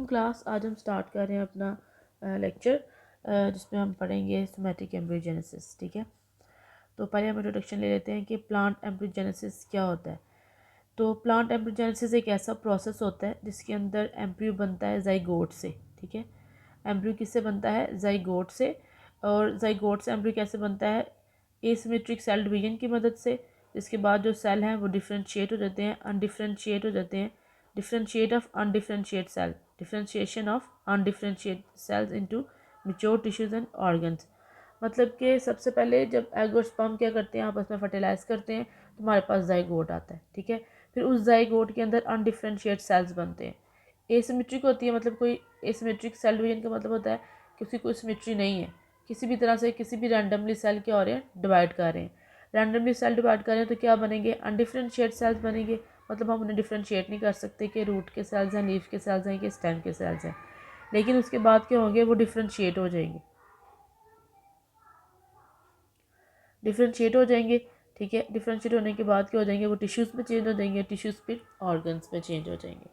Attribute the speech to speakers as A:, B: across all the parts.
A: Class आज हम start कर रहे हैं अपना लेक्चर जिसमें हम पढ़ेंगे सोमैटिक एम्ब्रियोजेनेसिस। ठीक है, तो पहले हम इंट्रोडक्शन ले लेते हैं कि प्लांट एम्ब्रियोजेनेसिस क्या होता है। तो प्लांट एम्ब्रियोजेनेसिस एक ऐसा प्रोसेस होता है जिसके अंदर एम्ब्रियो बनता है जाइगोट से। ठीक है, एम्ब्रियो किससे बनता है? जाइगोट से। और जाइगोट से एम्ब्रियो कैसे बनता है? एसिमेट्रिक सेल डिवीजन की मदद से, जिसके बाद जो सेल हैं वो डिफ्रेंशिएट हो जाते हैं, अनडिफ्रेंशिएट हो जाते हैं। Differentiate of undifferentiate cell, differentiation of undifferentiate cells into mature tissues and organs. मतलब कि सबसे पहले जब एग और स्पर्म क्या करते हैं, आपस में फर्टिलाइज करते हैं, तो हमारे पास जाइगोट आता है। ठीक है, फिर उस जाइगोट के अंदर अनडिफ्रेंशिएट सेल्स बनते हैं। एसिमेट्रिक होती है, मतलब कोई एसिमेट्रिक सेल डिवीजन का मतलब होता है कि उसकी कोई सिमेट्री नहीं है, किसी भी तरह से किसी भी रैंडमली सेल क्या हो रहे हैं, डिवाइड कर रहे हैं। रैंडमली सेल डिवाइड कर रहे हैं तो क्या बनेंगे? अनडिफ्रेंशिएट सेल्स बनेंगे। मतलब हम उन्हें डिफ्रेंशिएट नहीं कर सकते कि रूट के सेल्स हैं, लीफ के सेल्स हैं कि स्टेम के सेल्स हैं, लेकिन उसके बाद क्या होंगे? वो डिफ्रेंशिएट हो जाएंगे, डिफ्रेंशिएट हो जाएंगे। ठीक है, डिफ्रेंशिएट होने के बाद क्या हो जाएंगे? वो टिश्यूज़ में चेंज हो जाएंगे, टिश्यूज़ फिर ऑर्गन्स में चेंज हो जाएंगे।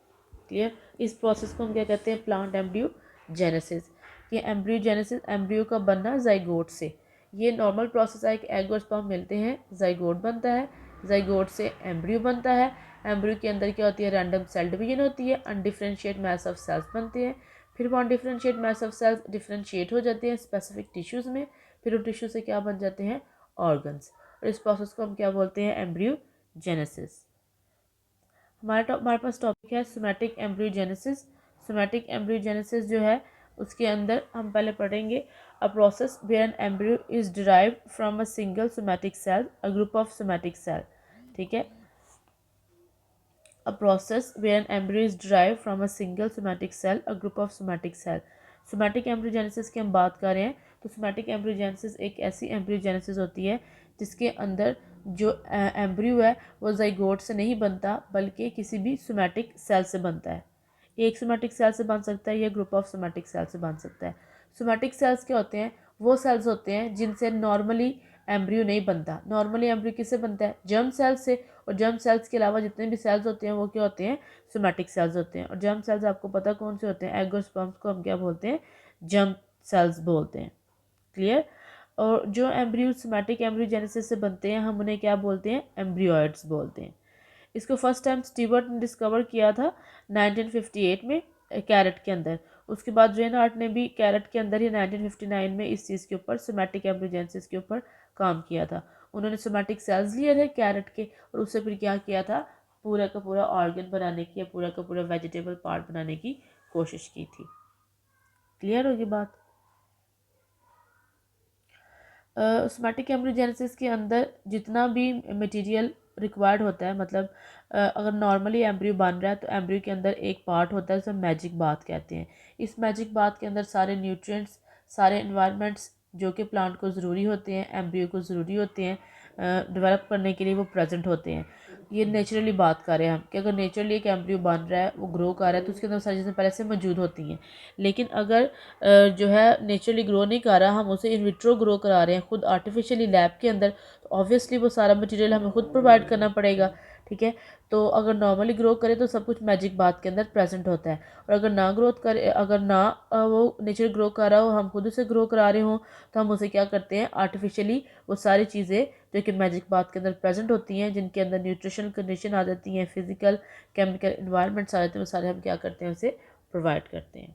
A: क्लियर? इस प्रोसेस को हम क्या कहते हैं? Plant embryogenesis. ये एम्ब्रियोजेनेसिस, एम्ब्रियो का बनना जाइगोट से। ये नॉर्मल प्रोसेस है कि एग और स्पर्म मिलते हैं, जाइगोट बनता है, जाइगोट से एम्ब्रियो बनता है। एम्ब्रियो के अंदर क्या होती है? रैंडम सेल डिवीजन होती है, अनडिफ्रेंशिएट मैस ऑफ सेल्स बनते हैं। फिर वो अनडिफ्रेंशिएट मैस ऑफ सेल्स डिफ्रेंशिएट हो जाते हैं स्पेसिफिक टिश्यूज़ में, फिर उन टिश्यू से क्या बन जाते हैं? ऑर्गन्स। और इस प्रोसेस को हम क्या बोलते हैं? एम्ब्रियोजेनेसिस। हमारे पास टॉपिक है सोमैटिक एम्ब्रियोजेनेसिस। सोमैटिक एम्ब्रियोजेनेसिस जो है उसके अंदर हम पहले पढ़ेंगे a process where an embryo is derived from a single somatic cell, a group of somatic cell. ठीक है, a process where an embryo is derived from a single somatic cell, a group of somatic cell. Somatic embryogenesis की हम बात कर रहे हैं, तो somatic embryogenesis एक ऐसी एम्ब्रियोजेनेसिस होती है जिसके अंदर जो एम्ब्रियो है वो जाइगोट से नहीं बनता, बल्कि किसी भी सोमैटिक सेल से बनता है। एक सोमैटिक सेल से बन सकता है या ग्रुप ऑफ सोमैटिक सेल से बन सकता है। सोमैटिक सेल्स क्या होते हैं? वो सेल्स होते हैं जिनसे नॉर्मली एम्ब्रियो नहीं बनता। नॉर्मली एम्ब्रियो किससे बनता है? जर्म सेल्स से। और जर्म सेल्स के अलावा जितने भी सेल्स होते हैं वो क्या होते हैं? सोमैटिक सेल्स होते हैं। और जर्म सेल्स आपको पता कौन से होते हैं? एग और स्पर्म्स को हम क्या बोलते हैं? जर्म सेल्स बोलते हैं। क्लियर? और जो एम्ब्रियो सोमैटिक एम्ब्रियोजेनेसिस से बनते हैं हम उन्हें क्या बोलते हैं? एम्ब्रियोइड्स बोलते हैं। इसको फर्स्ट टाइम स्टीवर्ट ने डिस्कवर किया था 1958 में कैरेट के अंदर। उसके बाद रेनहार्ट ने भी कैरेट के अंदर ही 1959 में इस चीज़ के ऊपर सोमैटिक एम्ब्रियोजेनेसिस के ऊपर काम किया था। उन्होंने सोमैटिक सेल्स लिए थे कैरेट के और उससे फिर क्या किया था? पूरा का पूरा ऑर्गन बनाने की या पूरा का पूरा वेजिटेबल पार्ट बनाने की कोशिश की थी। क्लियर होगी बात? सोमैटिक एम्ब्रियोजेनेसिस के अंदर जितना भी मटेरियल रिक्वायर्ड होता है, मतलब अगर नॉर्मली एम्ब्रियो बन रहा है तो एम्ब्रियो के अंदर एक पार्ट होता है जिसे मैजिक बाथ कहते हैं। इस मैजिक बाथ के अंदर सारे न्यूट्रिएंट्स, सारे इन्वायरमेंट्स जो कि प्लांट को ज़रूरी होते हैं, एम्ब्रियो को ज़रूरी होते हैं डेवलप करने के लिए, वो प्रेजेंट होते हैं। ये नेचुरली बात कर रहे हैं हम कि अगर नेचुरली एक एम्ब्रियो बन रहा है, वो ग्रो कर रहा है, तो उसके अंदर सारी चीज़ें पहले से मौजूद होती हैं। लेकिन अगर जो है नेचुरली ग्रो नहीं कर रहा, हम उसे इन विट्रो ग्रो करा रहे हैं खुद आर्टिफिशियली लैब के अंदर, तो ऑब्वियसली वो सारा मटेरियल हमें खुद प्रोवाइड करना पड़ेगा। ठीक है, तो अगर नॉर्मली ग्रो करे तो सब कुछ मैजिक बात के अंदर प्रेजेंट होता है। और अगर ना ग्रोथ करे, अगर ना वो नेचुरल ग्रो कर रहा हो, हम खुद उसे ग्रो करा रहे हों, तो हम उसे क्या करते हैं? आर्टिफिशियली वो सारी चीज़ें जो कि मैजिक बात के अंदर प्रेजेंट होती हैं, जिनके अंदर न्यूट्रिशनल कंडीशन आ जाती हैं, फिजिकल केमिकल इन्वायरमेंट्स आ जाते हैं, वो सारे हम क्या करते हैं? उसे प्रोवाइड करते हैं।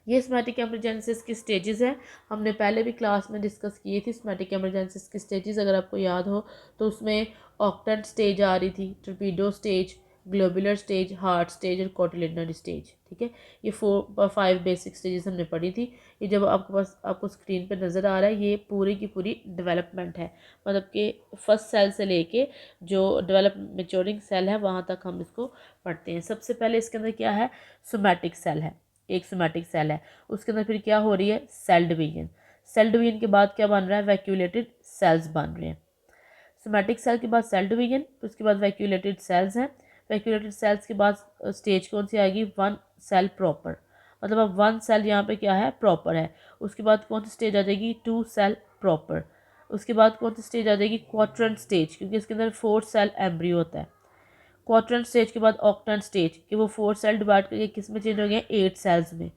A: ये सोमैटिक एम्ब्रियोजेनेसिस की स्टेजेस हैं, हमने पहले भी क्लास में डिस्कस की थी। सोमैटिक एम्ब्रियोजेनेसिस की स्टेजेस अगर आपको याद हो तो उसमें ऑक्टेट स्टेज आ रही थी, torpedo stage, globular stage, heart stage और कोटिलिडनरी स्टेज। ठीक है, ये 5 बेसिक स्टेजेस हमने पढ़ी थी। ये जब आपके पास आपको स्क्रीन पर नज़र आ रहा है, ये पूरी की पूरी डेवलपमेंट है, मतलब कि फर्स्ट सेल से लेके जो डेवलप मेच्योरिंग सेल है वहाँ तक हम इसको पढ़ते हैं। सबसे पहले इसके अंदर क्या है? सोमैटिक सेल है, एक सोमैटिक सेल है, उसके अंदर फिर क्या हो रही है? Cell division. सेल डिवीजन के बाद क्या बन रहा है? वैक्यूलेटेड सेल्स बन रहे हैं। सोमैटिक सेल के बाद सेल डिवीजन, उसके बाद वैक्यूलेटेड सेल्स हैं। वैक्यूलेटेड सेल्स के बाद स्टेज कौन सी आएगी? One cell proper. मतलब अब वन सेल यहाँ पे क्या है? प्रॉपर है। उसके बाद कौन सी स्टेज आ जाएगी? Two cell proper. उसके बाद कौन सी स्टेज आ जाएगी? क्वाड्रेंट स्टेज, क्योंकि इसके अंदर 4 सेल एम्ब्रियो होता है। क्वाड्रेंट स्टेज के बाद ऑक्टेंट स्टेज कि वो 4 सेल डिवाइड करके किस में चेंज हो गए, 8 सेल्स में।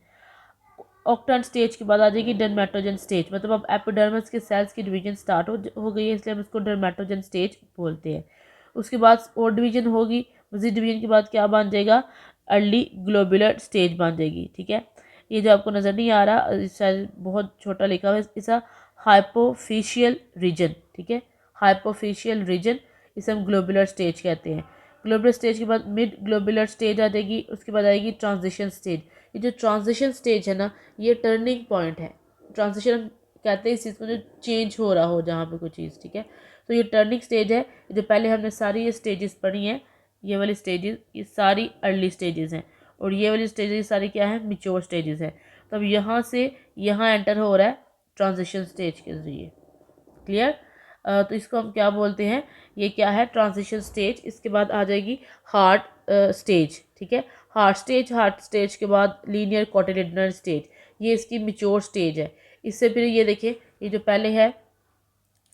A: ऑक्टेंट स्टेज के बाद आ जाएगी डर्मेटोजन स्टेज, मतलब अब एपिडर्मिस के सेल्स की डिवीजन स्टार्ट हो गई है, इसलिए हम इसको डर्मेटोजन स्टेज बोलते हैं। उसके बाद और डिवीजन होगी, मजीद डिवीजन के बाद क्या बन जाएगा, अर्ली ग्लोबुलर स्टेज बन जाएगी। ठीक है, ये जो आपको नज़र नहीं आ रहा शायद बहुत छोटा लिखा हुआ है, इसका हाइपोफिशियल रीजन। ठीक है, हाइपोफिशियल रीजन, इसे हम ग्लोबुलर स्टेज कहते हैं। ग्लोबुलर स्टेज के बाद मिड ग्लोबुलर स्टेज आ जाएगी, उसके बाद आएगी ट्रांजिशन स्टेज। ये जो ट्रांजिशन स्टेज है ना, ये टर्निंग पॉइंट है। ट्रांजिशन हम कहते हैं इस चीज़ को जो चेंज हो रहा हो जहाँ पे कोई चीज़। ठीक है, तो ये टर्निंग स्टेज है। जो पहले हमने सारी ये स्टेजेस पढ़ी हैं, ये वाली स्टेजेस ये सारी अर्ली स्टेजेस हैं, और ये वाली स्टेजेस सारी क्या है, मिच्योर स्टेजेस है। तो अब यहाँ से यहाँ एंटर हो रहा है ट्रांजिशन स्टेज के जरिए। क्लियर? तो इसको हम क्या बोलते हैं, ये क्या है, ट्रांजिशन स्टेज। इसके बाद आ जाएगी हार्ट स्टेज। ठीक है, हार्ट स्टेज के बाद लीनियर कोटिलिडनर स्टेज, ये इसकी मिच्योर स्टेज है। इससे फिर ये देखिए, ये जो पहले है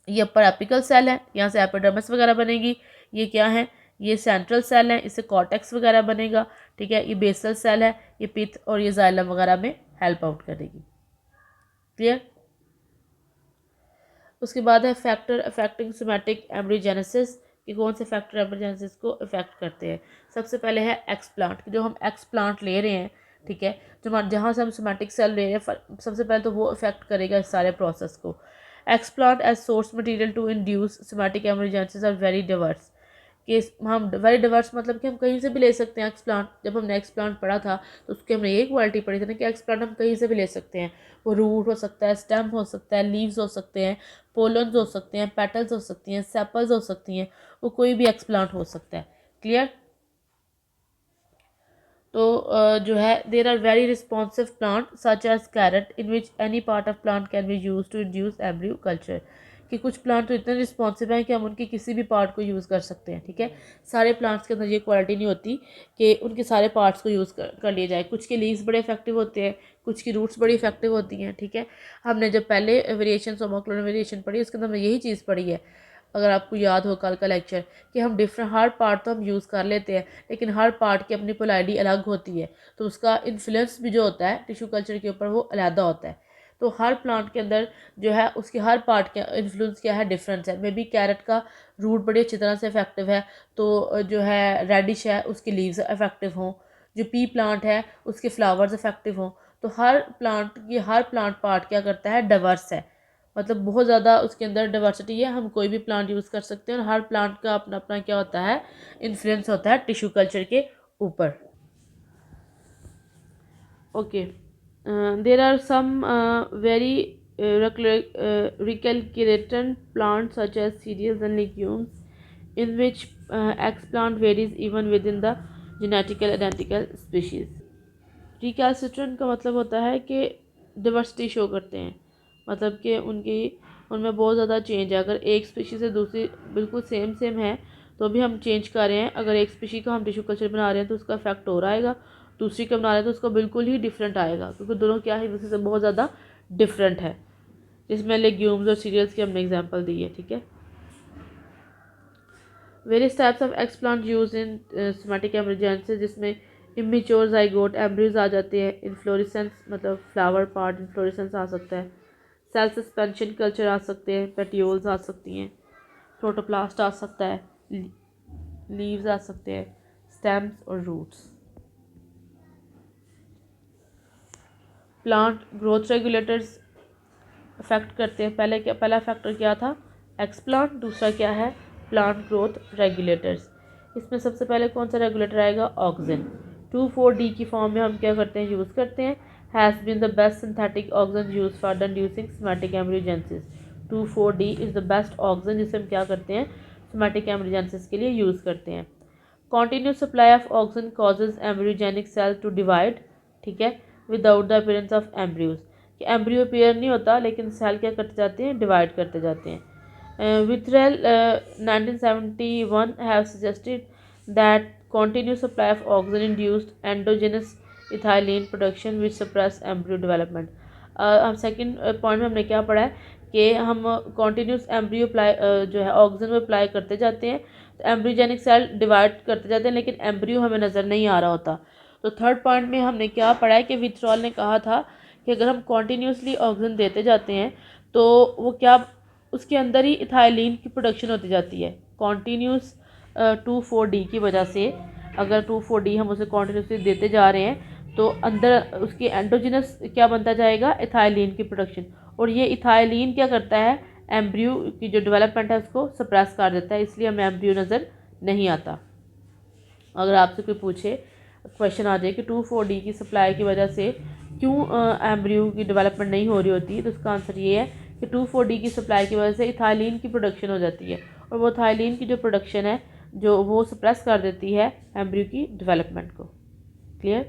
A: ये अपर एपिकल सेल है, यहाँ से एपिडर्मिस वगैरह बनेगी। ये क्या है, ये सेंट्रल सेल है, इससे कॉर्टेक्स वगैरह बनेगा। ठीक है, ये बेसल सेल है, ये पिथ और ये जाइलम वगैरह में हेल्प आउट करेगी। क्लियर? उसके बाद है फैक्टर अफेक्टिंग सोमैटिक एम्ब्रियोजेनेसिस, कि कौन से फैक्टर एम्ब्रियोजेनेसिस को अफेक्ट करते हैं। सबसे पहले है एक्सप्लांट, कि जो हम एक्सप्लांट ले रहे हैं, ठीक है, जो जहाँ से हम सोमैटिक सेल ले रहे हैं, सबसे पहले तो वो अफेक्ट करेगा इस सारे प्रोसेस को। Explant as source material to induce somatic embryogenesis are very diverse, कि हम वेरी डिवर्स मतलब कि हम कहीं से भी ले सकते हैं एक्सप्लांट। जब हमने एक्सप्लांट पढ़ा था तो उसकी हमने ये क्वालिटी पढ़ी थी ना कि एक्सप्लांट हम कहीं से भी ले सकते हैं। वो रूट हो सकता है, स्टेम हो सकता है, लीव्स हो सकते हैं, पोलन्स हो सकते हैं, पेटल्स हो सकती हैं, सेपल्स हो सकती हैं, वो कोई भी एक्सप्लांट हो सकता है। क्लियर? तो जो है there are very responsive plant such as carrot in which any part of plant can be use to induce embryo culture, कि कुछ प्लांट तो इतने रिस्पॉन्सिव हैं कि हम उनके किसी भी पार्ट को यूज़ कर सकते हैं। ठीक है, सारे प्लांट्स के अंदर ये क्वालिटी नहीं होती कि उनके सारे पार्ट्स को यूज़ कर लिया जाए। कुछ के लीव्स बड़े इफेक्टिव होते हैं, कुछ की रूट्स बड़ी इफेक्टिव होती हैं। ठीक है, हमने जब पहले वेरिएशन होमोक्लोनल वेरिएशन पढ़ी, उसके अंदर हमने यही चीज़ पढ़ी है, अगर आपको याद हो कल का लेक्चर, कि हम डिफरेंट हर पार्ट तो हम यूज़ कर लेते हैं, लेकिन हर पार्ट की अपनी पोलैरिटी अलग होती है, तो उसका इन्फ्लुएंस भी जो होता है टिश्यू कल्चर के ऊपर वो अलग होता है। तो हर प्लांट के अंदर जो है उसकी हर पार्ट का इन्फ्लुएंस क्या है, डिफरेंस है। मे बी कैरेट का रूट बड़ी अच्छी तरह से इफेक्टिव है, तो जो है रेडिश है उसके लीव्स इफेक्टिव हों, जो पी प्लांट है उसके फ्लावर्स इफेक्टिव हों। तो हर प्लांट पार्ट क्या करता है, डाइवर्स है, मतलब बहुत ज़्यादा उसके अंदर डाइवर्सिटी है। हम कोई भी प्लांट यूज़ कर सकते हैं, और हर प्लांट का अपना अपना क्या होता है, इन्फ्लुएंस होता है टिश्यू कल्चर के ऊपर। Okay, there are some very recalcitrant plants such as cereals and legumes in which explant varies even within the genetically identical species. Recalcitrant का मतलब होता है कि डाइवर्सिटी शो करते हैं, मतलब कि उनमें बहुत ज़्यादा चेंज है। अगर एक स्पीशी से दूसरी बिल्कुल सेम है तो भी हम चेंज कर रहे हैं। अगर एक स्पीशी का हम टिश्यू कल्चर बना रहे हैं तो उसका इफेक्ट हो रहा आएगा, दूसरी का बना रहे हैं तो उसका बिल्कुल ही डिफरेंट आएगा, क्योंकि दोनों क्या है, दूसरे से बहुत ज़्यादा डिफरेंट है। जिसमें लेग्यूम्स और सीरियल्स की हमने एग्जाम्पल दी है। ठीक है, various types of explant use in somatic embryogenesis, जिसमें इमेच्योर जाइगोट एम्ब्रियोज आ जाते हैं, इन्फ्लोरेसेंस मतलब फ्लावर पार्ट इन्फ्लोरेसेंस आ सकता है, सेल सस्पेंशन कल्चर आ सकते हैं, पेटियोल्स आ सकती हैं, प्रोटोप्लास्ट आ सकता है, लीव्स आ सकते हैं, स्टेम्स और roots. Plant growth regulators affect करते हैं। पहला फैक्टर क्या था, एक्सप्लांट, दूसरा क्या है, प्लांट ग्रोथ रेगुलेटर्स। इसमें सबसे पहले कौन सा रेगुलेटर आएगा, ऑक्सिन। 2,4-D की फॉर्म में हम क्या करते हैं, यूज़ करते हैं। Has been the best synthetic auxin use for the inducing somatic embryogenesis. 2,4-D is the best auxin जिसे हम क्या करते हैं, सोमैटिक एम्ब्रियोजेनेसिस के लिए यूज़ करते हैं। Continuous supply of auxin causes embryogenic cell to divide, ठीक है, without the appearance of embryos, कि एम्ब्रियो अपीयर नहीं होता लेकिन सेल क्या करते जाते हैं, डिवाइड करते जाते हैं। विथरेल 1971 have suggested that continuous supply of oxygen induced endogenous ethylene production which suppress embryo development। हम सेकंड पॉइंट में हमने क्या पढ़ा है कि हम कॉन्टीन्यूस एम्ब्रियो अप्लाई जो है ऑक्सीजन में अप्लाई करते जाते हैं, एम्ब्रियोजेनिक सेल डिवाइड करते जाते हैं लेकिन एम्ब्रियो हमें नज़र नहीं आ रहा होता। तो थर्ड पॉइंट में हमने क्या पढ़ा है कि विट्रॉल ने कहा था कि अगर हम कॉन्टीन्यूसली ऑक्सीजन देते जाते हैं तो वो क्या, उसके अंदर ही इथाइलिन की प्रोडक्शन होती जाती है कॉन्टीन्यूस 2,4-D की वजह से। अगर 2,4-D हम उसे कॉन्टीन्यूसली देते जा रहे हैं तो अंदर उसकी एंडोजिनस क्या बनता जाएगा, इथाइलिन की प्रोडक्शन। और ये इथाइलिन क्या करता है, एम्ब्रियो की जो डेवलपमेंट है उसको सप्रेस कर देता है, इसलिए हमें एम्ब्रियो नज़र नहीं आता। अगर आपसे कोई पूछे, क्वेश्चन आ जाए कि 2,4-D की सप्लाई की वजह से क्यों एम्ब्रियो की डेवलपमेंट नहीं हो रही होती, तो उसका आंसर ये है कि 2,4-D की सप्लाई की वजह से इथाइलिन की प्रोडक्शन हो जाती है और वो इथाइलिन की जो प्रोडक्शन है जो वो सप्रेस कर देती है एम्ब्रियो की डेवलपमेंट को। Clear?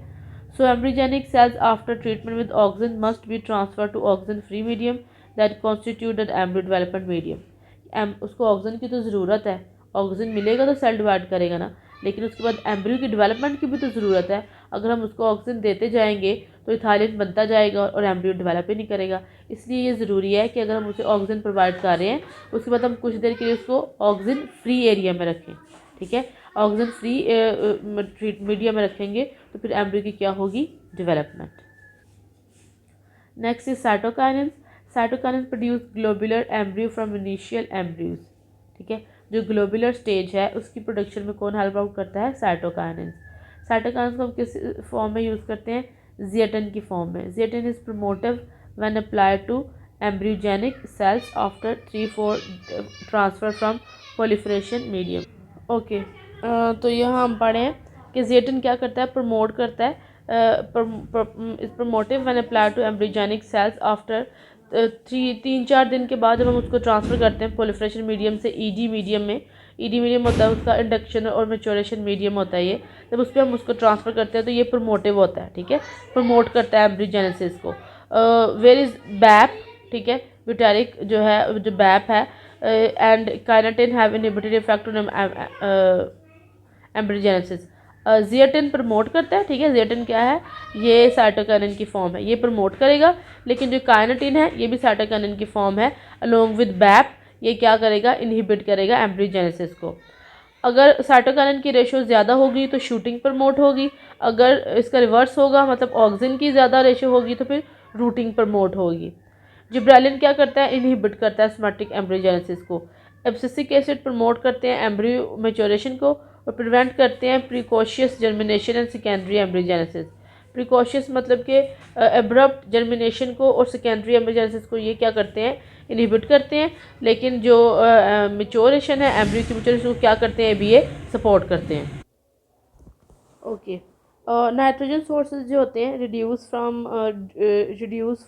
A: So embryogenic cells after treatment with oxygen must be transfer to oxygen free medium that constitute an embryo development medium. उसको ऑक्सीजन की तो ज़रूरत है, ऑक्सीजन मिलेगा तो सेल डिवाइड करेगा ना, लेकिन उसके बाद एम्ब्रियो की डेवलपमेंट की भी तो ज़रूरत है। अगर हम उसको ऑक्सीजन देते जाएंगे तो इथाइलिन बनता जाएगा और एम्ब्रियो डेवलप ही नहीं करेगा। इसलिए ये ज़रूरी है कि अगर हम उसे ऑक्सीजन प्रोवाइड कर रहे हैं उसके बाद हम कुछ देर के लिए उसको ऑक्सीजन फ्री एरिया में रखें। ठीक है, ऑक्सीजन फ्री मीडिया में रखेंगे तो फिर एम्ब्रियो की क्या होगी, development. Next is cytokinins. Cytokinins produce globular embryo from initial embryos. ठीक है, जो ग्लोबुलर स्टेज है उसकी प्रोडक्शन में कौन हेल्प आउट करता है, साइटोकाइनेंस। साइटोकाइनेंस को हम किस फॉर्म में यूज़ करते हैं, जिएटिन की फॉर्म में। Zeatin is promotive when applied to embryogenic cells after 3-4 transfer from proliferation medium. Okay, तो यहाँ हम पढ़े हैं कि जिएटिन क्या करता है, प्रमोट करता है, is promotive when applied to embryogenic cells after 3-4 दिन के बाद जब हम उसको ट्रांसफ़र करते हैं प्रोलिफरेशन मीडियम से ईडी मीडियम में। ईडी मीडियम होता है उसका इंडक्शन और मैच्योरेशन मीडियम होता है ये। जब उस पर हम उसको ट्रांसफ़र करते हैं तो ये प्रमोटिव होता है। ठीक है, प्रमोट करता है एम्ब्रियोजेनेसिस को। वेयर इज़ बैप, ठीक है, ब्यूटेरिक जो है, जो बैप है, and kinetin have inhibitory effect on embryogenesis. Zeatin promote करता है। ठीक है, जिएटिन क्या है, ये साइटोकाइनिन की फॉर्म है, ये प्रमोट करेगा। लेकिन जो काइनेटिन है ये भी साइटोकाइनिन की फॉर्म है, अलोंग विद बैप ये क्या करेगा, इनहिबिट करेगा एम्ब्रियोजेनेसिस को। अगर साइटोकाइनिन की रेशो ज़्यादा होगी तो शूटिंग प्रमोट होगी, अगर इसका रिवर्स होगा मतलब ऑक्सीजन की ज़्यादा रेशो होगी तो फिर रूटिंग प्रमोट होगी। जिब्रेलिन क्या करता है, इनहिबिट करता है सोमैटिक एम्ब्रियोजेनेसिस को। एब्सिसिक एसिड प्रमोट करते हैं एम्ब्रियो मैच्योरेशन को और प्रिवेंट करते हैं precocious germination and secondary embryogenesis. Precocious मतलब कि एब्रप्ट जर्मिनेशन को और सेकेंडरी एम्ब्रियोजेनेसिस को ये क्या करते हैं, इनहिबिट करते हैं। लेकिन जो मैच्योरेशन है एम्ब्रियो की मैच्योरेशन को क्या करते हैं, भी ये सपोर्ट करते हैं। ओके, नाइट्रोजन सोर्सेज जो होते हैं, reduce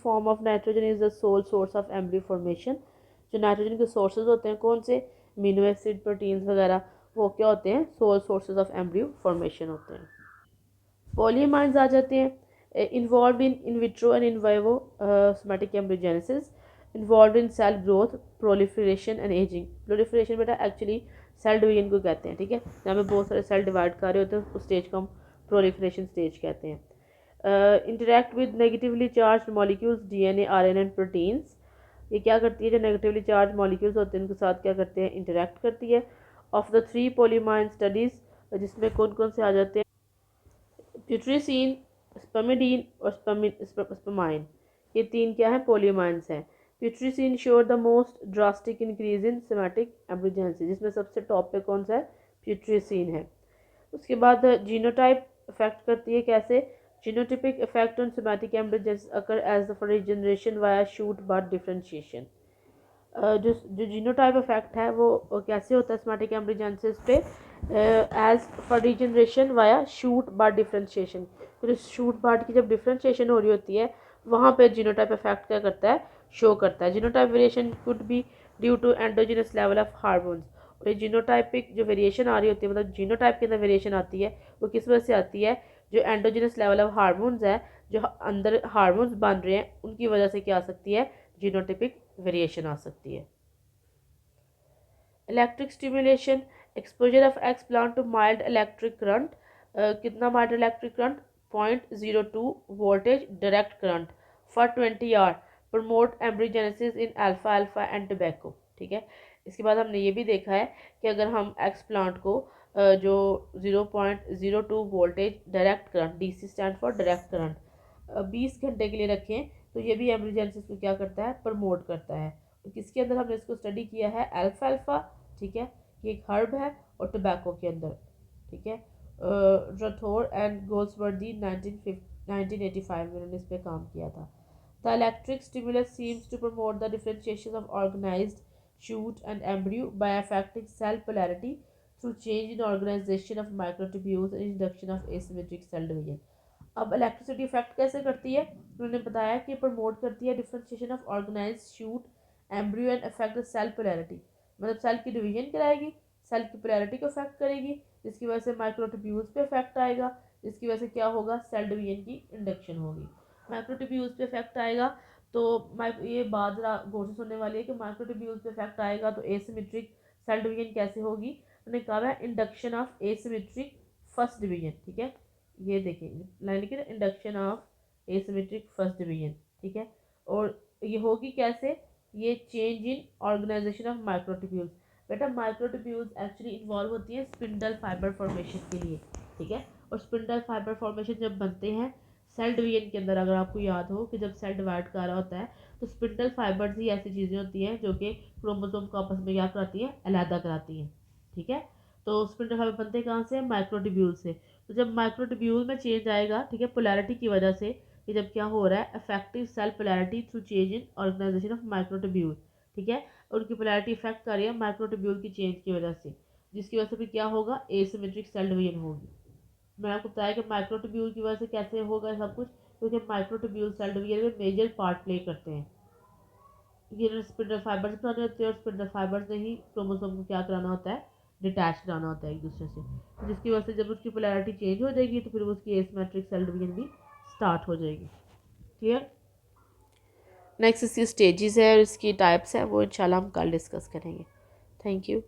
A: form of nitrogen is the sole source of embryo formation. जो नाइट्रोजन के सोर्सेज होते हैं कौन से, अमीनो एसिड, प्रोटीन्स वगैरह, वो क्या होते हैं, sole sources of embryo formation होते हैं। पॉलीमाइंस आ जाते हैं, involve in vitro and in vivo somatic embryogenesis, involve in cell growth, proliferation and ageing. Proliferation बेटा एक्चुअली सेल डिवीजन को कहते हैं। ठीक है, जहाँ पे बहुत सारे सेल डिवाइड कर रहे होते हैं उस स्टेज को हम प्रोलिफरेशन स्टेज कहते हैं। Interact with negatively charge molecules, DNA, RNA and proteins. ये क्या करती है, जो नेगेटिवली चार्ज मॉलिक्यूल्स होते हैं उनके साथ क्या करते हैं, इंटरेक्ट करती है। ऑफ द 3 पॉलीमाइन स्टडीज़, जिसमें कौन कौन से आ जाते हैं, प्यूट्रिसिन, स्पर्मिडीन और स्पर्माइन। ये 3 क्या है, पॉलीमाइंस हैं। प्यूट्रिसिन शोर the most drastic increase in somatic embryogenesis, जिसमें सबसे टॉप पे कौन सा है, प्यूट्रिसिन है। उसके बाद जीनोटाइप इफेक्ट करती है, कैसे, genotypic effect on somatic embryogenesis occur as the first generation via shoot birth differentiation. जो जो जीनोटाइप इफेक्ट है वो कैसे होता है सोमैटिक एम्ब्रियोजेनेसिस पे, as for regeneration via shoot bud differentiation. तो शूट बार्ट की जब डिफरेंशिएशन हो रही होती है वहाँ पे जीनोटाइप इफेक्ट क्या करता है, शो करता है। Genotype variation could be due to endogenous level of hormones. और ये जीनोटाइपिक जो वेरिएशन आ रही होती है, मतलब जीनोटाइप के अंदर वेरिएशन आती है, वो किस वजह से आती है, जो एंडोजिनस लेवल ऑफ हार्मोन्स है, जो अंदर हार्मोन्स बन रहे हैं उनकी वजह से क्या आ सकती है, जीनोटिपिक वेरिएशन आ सकती है। Electric stimulation, exposure of explant to mild electric current. कितना mild electric current, 0.02 voltage direct current for 20 hour, promote embryogenesis in अल्फा अल्फा एंड टोबैको। ठीक है, इसके बाद हमने ये भी देखा है कि अगर हम एक्स प्लांट को जो 0.02 voltage direct current, DC stand for direct current, 20 घंटे के लिए रखें तो ये भी एमरजेंसी को क्या करता है, प्रमोट करता है। तो किसके अंदर हमने इसको स्टडी किया है, अल्फाल्फा, ठीक है, ये एक हर्ब है, और टोबैको के अंदर, ठीक है। रथोर एंड गोल्सवर्दी 1985 में उन्होंने इस पर काम किया था। The electric stimulus seems to promote the differentiation of organised shoot and embryo by affecting cell polarity through change in organization of microtubules and induction of asymmetric cell division। अब इलेक्ट्रिसिटी इफेक्ट कैसे करती है, उन्होंने बताया कि promote करती है differentiation of organised shoot embryo and affect the cell polarity, मतलब सेल की डिवीजन कराएगी, सेल की पोलैरिटी को अफेक्ट करेगी, जिसकी वजह से माइक्रोट्यूब्यूल्स पे इफेक्ट आएगा, जिसकी वजह से क्या होगा, सेल डिवीजन की इंडक्शन होगी। माइक्रोट्यूब्यूल्स पे इफेक्ट आएगा तो ये बात गौर से सुनने वाली है कि माइक्रोट्यूब्यूल्स पे इफेक्ट आएगा तो एसिमेट्रिक सेल डिवीजन कैसे होगी, उन्होंने कहा है induction of asymmetric first division, ठीक है। ये देखिए लाइन लिखी ना, induction of asymmetric first division, ठीक है। और ये होगी कैसे, ये change in organisation of microtubules. बेटा माइक्रोट्यूब्यूल्स एक्चुअली इन्वॉल्व होती है स्पिंडल फाइबर फॉर्मेशन के लिए, ठीक है। और स्पिंडल फाइबर फॉर्मेशन जब बनते हैं सेल डिवीजन के अंदर, अगर आपको याद हो कि जब सेल डिवाइड कर रहा होता है तो स्पिंडल फाइबर्स ही ऐसी चीज़ें होती हैं जो कि क्रोमोसोम को आपस में क्या कराती हैं, अलहदा कराती हैं, ठीक है। तो स्पिंडल फाइबर बनते कहाँ से, माइक्रोट्यूब्यूल से। तो जब माइक्रोट्यूब्यूल में चेंज आएगा, ठीक है, पोलैरिटी की वजह से, कि जब क्या हो रहा है, affective cell polarity through change in organisation of microtubule, ठीक है। उनकी पोलैरिटी इफेक्ट कर रही है माइक्रोट्यूब्यूल की चेंज की वजह से, जिसकी वजह से फिर क्या होगा, एसिमेट्रिक सेल डिवीजन होगी। मैंने आपको बताया कि माइक्रोट्यूब्यूल की वजह से कैसे होगा सब कुछ, क्योंकि माइक्रोट्यूब्यूल सेल डिवीजन में मेजर पार्ट प्ले करते हैं। ये स्पिंडल फाइबर्स बनाने होते हैं और स्पिंडल फाइबर्स ने ही क्रोमोसोम को क्या कराना होता है, डिटैच कराना होता है एक दूसरे से, जिसकी वजह से जब उसकी पोलैरिटी चेंज हो जाएगी तो फिर उसकी एसिमेट्रिक सेल डिवीजन भी स्टार्ट हो जाएगी। क्लियर। नेक्स्ट इसकी स्टेजेस है और इसकी टाइप्स है, वो इंशाल्लाह हम कल डिस्कस करेंगे। Thank you.